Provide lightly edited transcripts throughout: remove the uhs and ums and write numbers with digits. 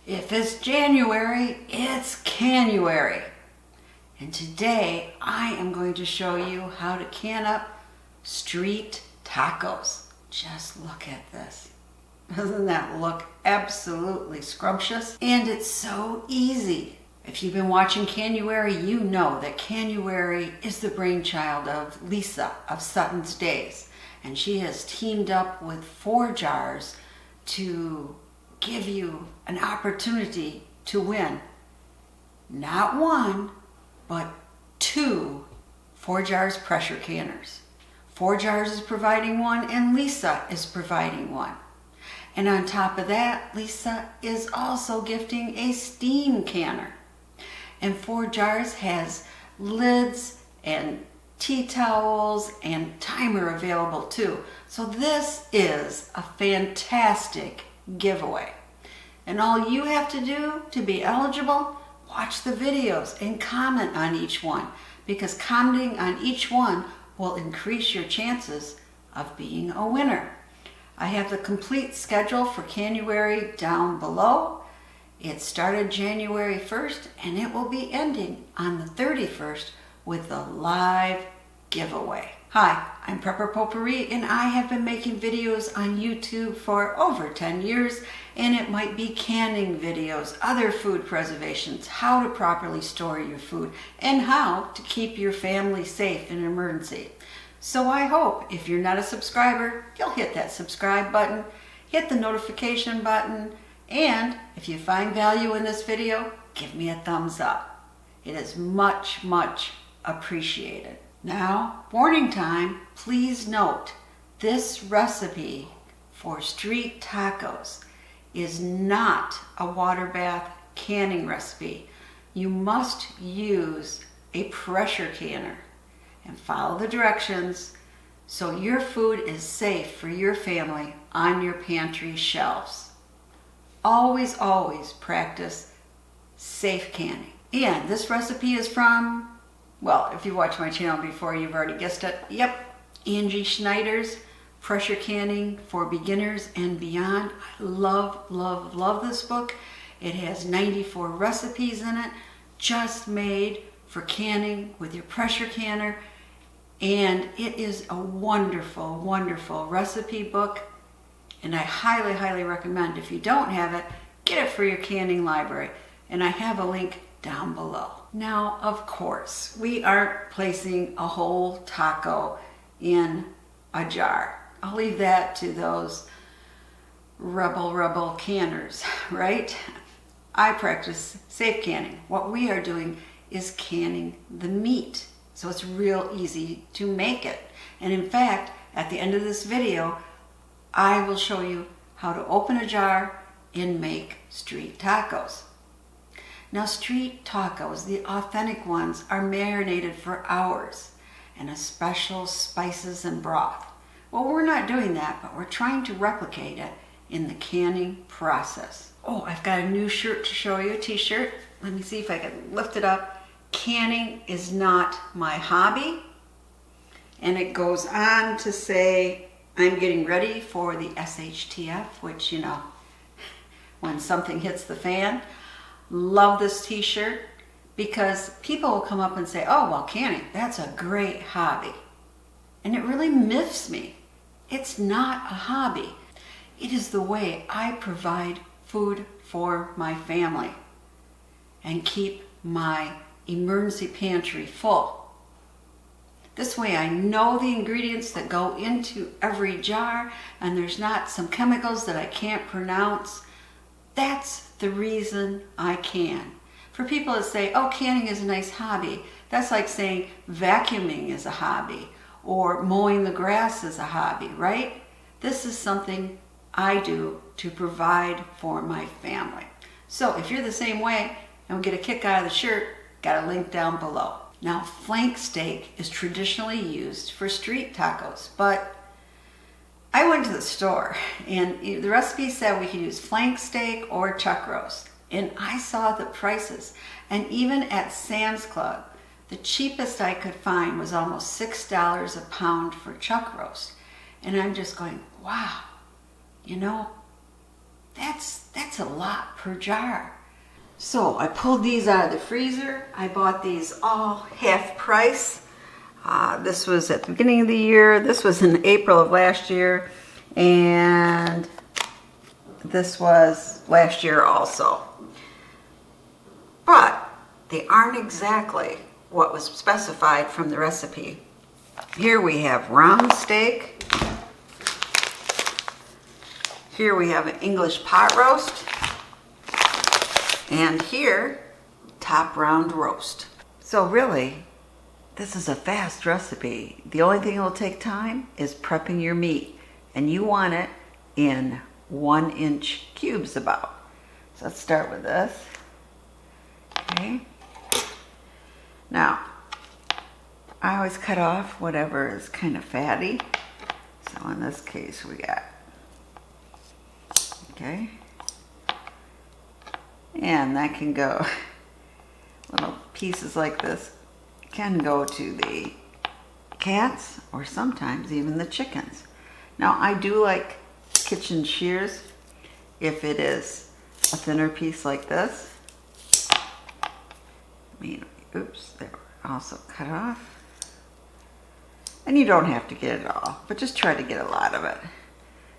If it's January, it's CANUARY. And today I am going to show you how to can up street tacos. Just look at this. Doesn't that look absolutely scrumptious? And it's so easy. If you've been watching CANUARY, you know that CANUARY is the brainchild of Lisa of Sutton's Days. And she has teamed up with 4 jars to give you an opportunity to win. Not 1, but 2 4 jars pressure canners. 4 jars is providing 1 and Lisa is providing 1. And on top of that, Lisa is also gifting a steam canner. And 4 jars has lids and tea towels and timer available too. So this is a fantastic giveaway. And all you have to do to be eligible, watch the videos and comment on each one, because commenting on each one will increase your chances of being a winner. I have the complete schedule for CANUARY down below. It started January 1st and it will be ending on the 31st with the live giveaway. Hi, I'm Prepper Potpourri and I have been making videos on YouTube for over 10 years, and it might be canning videos, other food preservations, how to properly store your food, and how to keep your family safe in an emergency. So I hope if you're not a subscriber, you'll hit that subscribe button, hit the notification button, and if you find value in this video, give me a thumbs up. It is much, much appreciated. Now, warning time, please note, this recipe for street tacos is not a water bath canning recipe. You must use a pressure canner and follow the directions so your food is safe for your family on your pantry shelves. Always, always practice safe canning. And this recipe is from, well, if you watched my channel before, you've already guessed it. Yep, Angie Schneider's Pressure Canning for Beginners and Beyond. I love, love, love this book. It has 94 recipes in it, just made for canning with your pressure canner. And it is a wonderful, wonderful recipe book. And I highly, highly recommend, if you don't have it, get it for your canning library. And I have a link down below. Now, of course, we aren't placing a whole taco in a jar. I'll leave that to those rebel canners, right? I practice safe canning. What we are doing is canning the meat. So it's real easy to make it. And in fact, at the end of this video, I will show you how to open a jar and make street tacos. Now, street tacos, the authentic ones, are marinated for hours in a special spices and broth. Well, we're not doing that, but we're trying to replicate it in the canning process. Oh, I've got a new shirt to show you, a t-shirt. Let me see if I can lift it up. Canning is not my hobby. And it goes on to say, I'm getting ready for the SHTF, which, you know, when something hits the fan. Love this t-shirt because people will come up and say, oh, well, canning, that's a great hobby. And it really miffs me. It's not a hobby. It is the way I provide food for my family and keep my emergency pantry full. This way I know the ingredients that go into every jar, and there's not some chemicals that I can't pronounce. That's the reason I can. For people that say, oh, canning is a nice hobby, that's like saying vacuuming is a hobby or mowing the grass is a hobby, right? This is something I do to provide for my family. So if you're the same way and will get a kick out of the shirt, got a link down below. Now, flank steak is traditionally used for street tacos, but I went to the store and the recipe said we could use flank steak or chuck roast. And I saw the prices. And even at Sam's Club, the cheapest I could find was almost $6 a pound for chuck roast. And I'm just going, wow, you know, That's a lot per jar. So I pulled these out of the freezer. I bought these all half price. This was at the beginning of the year. This was in April of last year. And this was last year also. But they aren't exactly what was specified from the recipe. Here we have round steak. Here we have an English pot roast. And here, top round roast. So really, this is a fast recipe. The only thing that will take time is prepping your meat. And you want it in 1-inch cubes about. So let's start with this. Okay. Now, I always cut off whatever is kind of fatty. So in this case, we got, okay. And that can go, little pieces like this can go to the cats or sometimes even the chickens. Now I do like kitchen shears if it is a thinner piece like this. Oops, they were also cut off. And you don't have to get it all, but just try to get a lot of it.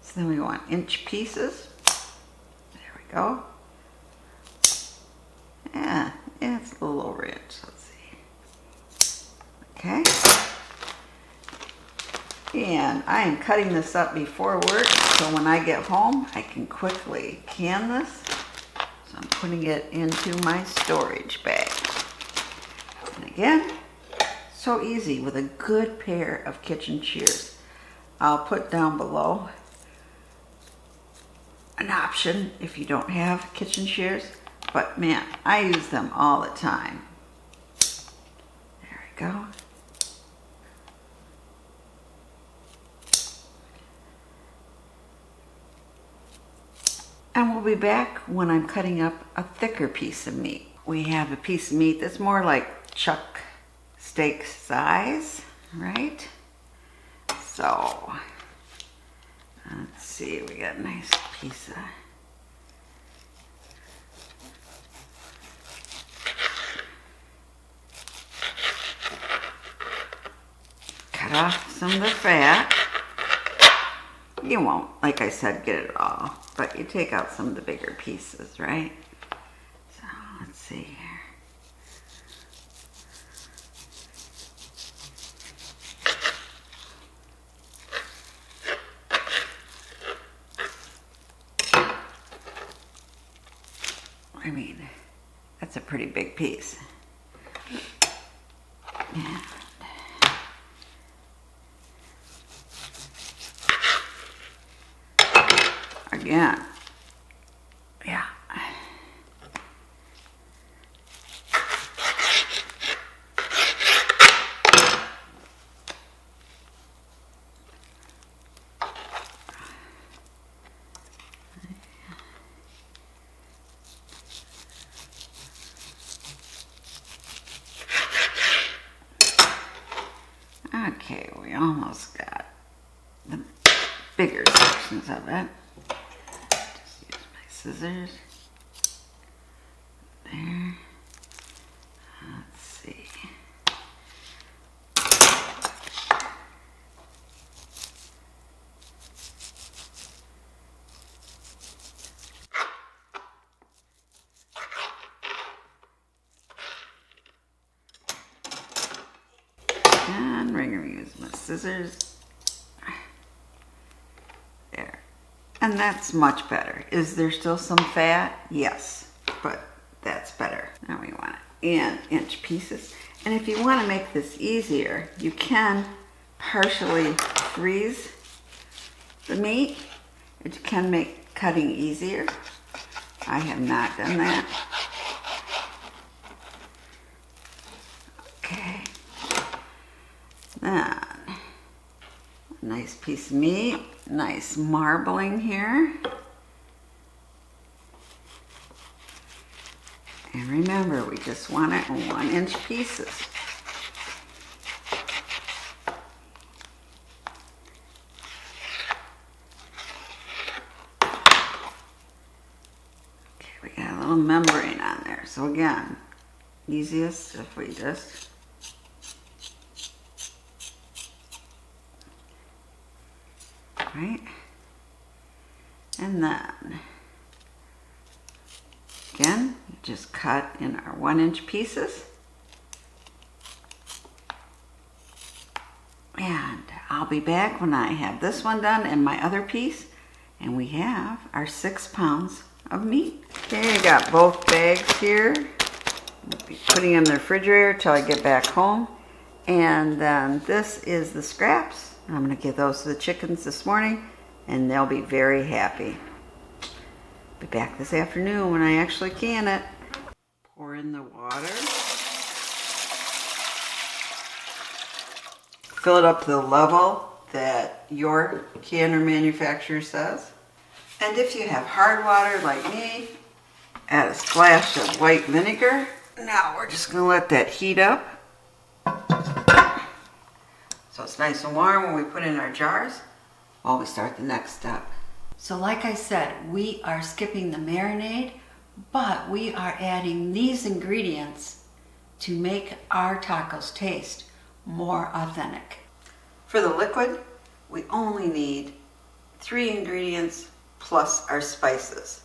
So then we want inch pieces. There we go. Yeah, it's a little over inch. Let's see. Okay. And I am cutting this up before work, so when I get home, I can quickly can this. So I'm putting it into my storage bag. And again, so easy with a good pair of kitchen shears. I'll put down below an option if you don't have kitchen shears. But man, I use them all the time. There we go. And we'll be back when I'm cutting up a thicker piece of meat. We have a piece of meat that's more like chuck steak size, right? So, let's see, we got a nice piece of off some of the fat. You won't, like I said, get it all, but you take out some of the bigger pieces, right? So let's see here. I mean, that's a pretty big piece. Yeah. Again, yeah. Okay, we almost got the bigger sections of it. Just use my scissors. There. Let's see. And we're going to use my scissors. There. And that's much better. Is there still some fat? Yes, but that's better. Now we want it in inch pieces. And if you want to make this easier, you can partially freeze the meat. It can make cutting easier. I have not done that. Okay. Then, a nice piece of meat, nice marbling here. And remember, we just want it in 1-inch pieces. membrane on there. So again, easiest if we just right, and then again, just cut in our 1-inch pieces. And I'll be back when I have this one done and my other piece, and we have our 6 pounds of meat. Okay, I got both bags here. I'll be putting them in the refrigerator till I get back home. And then this is the scraps. I'm gonna give those to the chickens this morning and they'll be very happy. Be back this afternoon when I actually can it. Pour in the water. Fill it up to the level that your canner manufacturer says. And if you have hard water like me, add a splash of white vinegar. Now we're just gonna let that heat up. So it's nice and warm when we put in our jars while we start the next step. So like I said, we are skipping the marinade, but we are adding these ingredients to make our tacos taste more authentic. For the liquid, we only need 3 ingredients plus our spices.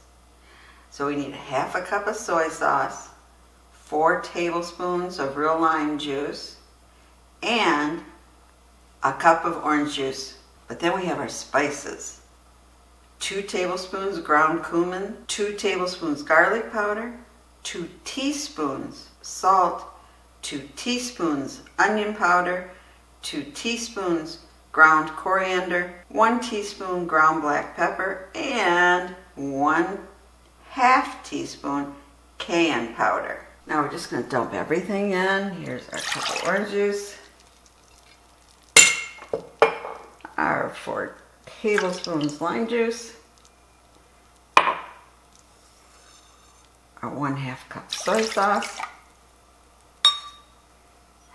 So we need 1/2 cup of soy sauce, 4 tablespoons of real lime juice, and a cup of orange juice. But then we have our spices. 2 tablespoons ground cumin, 2 tablespoons garlic powder, 2 teaspoons salt, 2 teaspoons onion powder, 2 teaspoons ground coriander, 1 teaspoon ground black pepper, and 1/2 teaspoon cayenne powder. Now we're just going to dump everything in. Here's our cup of orange juice, our 4 tablespoons lime juice, our 1/2 cup soy sauce,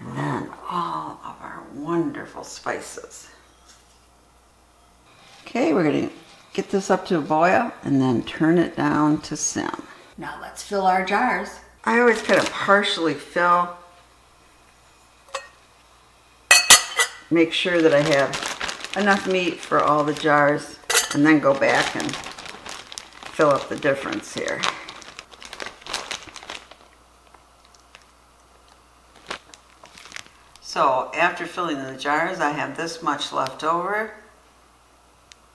and then all of our wonderful spices. Okay, we're going to get this up to a boil and then turn it down to sim. Now let's fill our jars. I always kind of partially fill. Make sure that I have enough meat for all the jars and then go back and fill up the difference here. So after filling the jars, I have this much left over.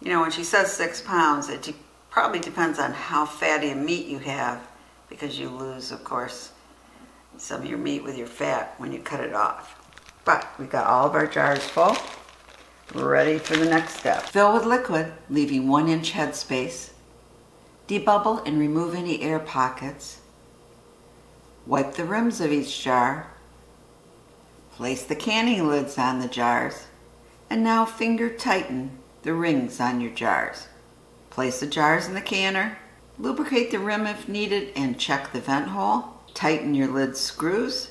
You know, when she says 6 pounds, it probably depends on how fatty a meat you have, because you lose, of course, some of your meat with your fat when you cut it off. But we got all of our jars full. We're ready for the next step. Fill with liquid, leaving 1-inch headspace. Debubble and remove any air pockets. Wipe the rims of each jar. Place the canning lids on the jars. And now finger tighten the rings on your jars. Place the jars in the canner. Lubricate the rim if needed and check the vent hole. Tighten your lid screws.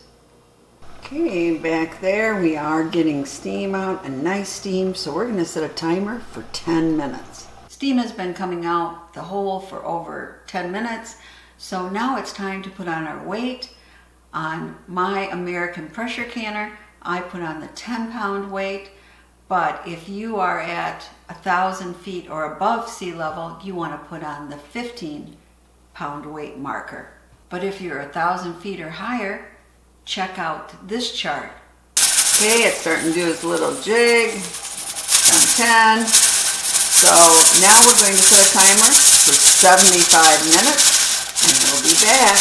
Okay, back there we are getting steam out, a nice steam, so we're going to set a timer for 10 minutes. Steam has been coming out the hole for over 10 minutes, so now it's time to put on our weight. On my American pressure canner, I put on the 10-pound weight, but if you are at 1,000 feet or above sea level, you want to put on the 15-pound weight marker. But if you're 1,000 feet or higher, check out this chart. Okay, it's starting to do its little jig. Done 10. So now we're going to set a timer for 75 minutes, and we'll be back.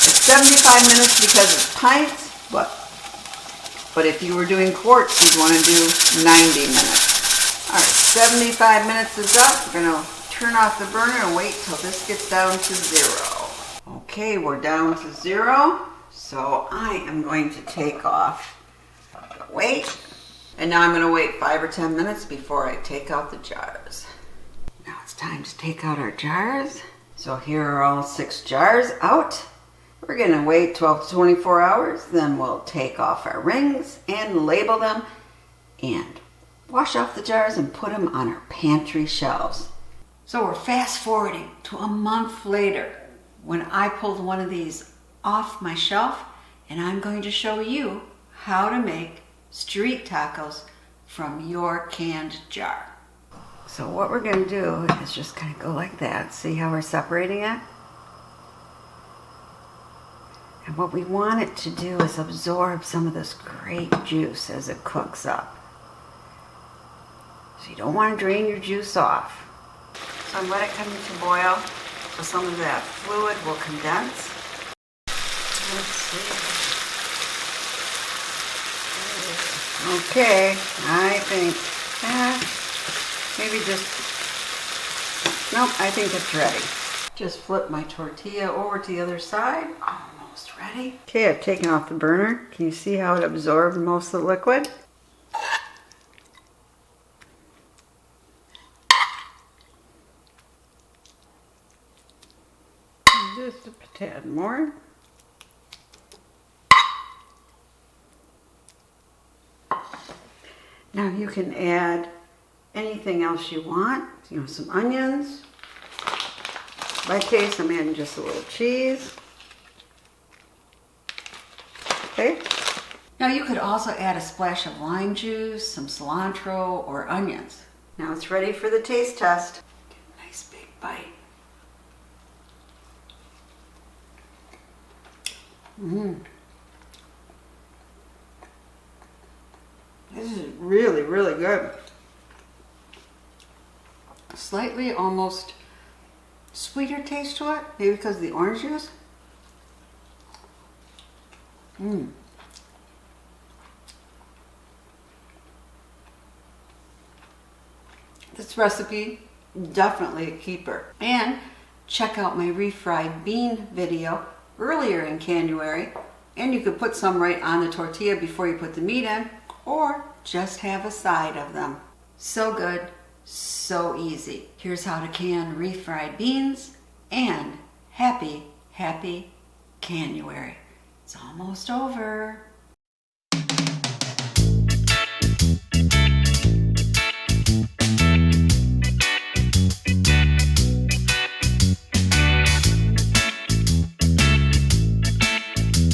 It's 75 minutes because it's pints, but if you were doing quarts, you'd want to do 90 minutes. All right, 75 minutes is up. We're going to turn off the burner and wait till this gets down to 0. Okay, we're down to 0. So I am going to take off the weight. And now I'm going to wait 5 or 10 minutes before I take out the jars. Now it's time to take out our jars. So here are all 6 jars out. We're going to wait 12 to 24 hours. Then we'll take off our rings and label them and wash off the jars and put them on our pantry shelves. So we're fast forwarding to a month later. when I pulled one of these off my shelf, and I'm going to show you how to make street tacos from your canned jar. So what we're going to do is just kind of go like that. See how we're separating it? And what we want it to do is absorb some of this great juice as it cooks up. So you don't want to drain your juice off. So let it come to boil so some of that fluid will condense. Let's see. Okay, I think maybe just, nope, I think it's ready. Just flip my tortilla over to the other side. Almost ready. Okay, I've taken off the burner. Can you see how it absorbed most of the liquid? Just a tad more. Now you can add anything else you want. You know, some onions. In my case, I'm adding just a little cheese. Okay. Now you could also add a splash of lime juice, some cilantro, or onions. Now it's ready for the taste test. Nice big bite. This is really, really good. Slightly almost sweeter taste to it, maybe because of the orange juice. This recipe, definitely a keeper. And check out my refried bean video earlier in CANUARY, and you could put some right on the tortilla before you put the meat in, or just have a side of them. So good, so easy. Here's how to can refried beans, and happy, happy CANUARY. It's almost over.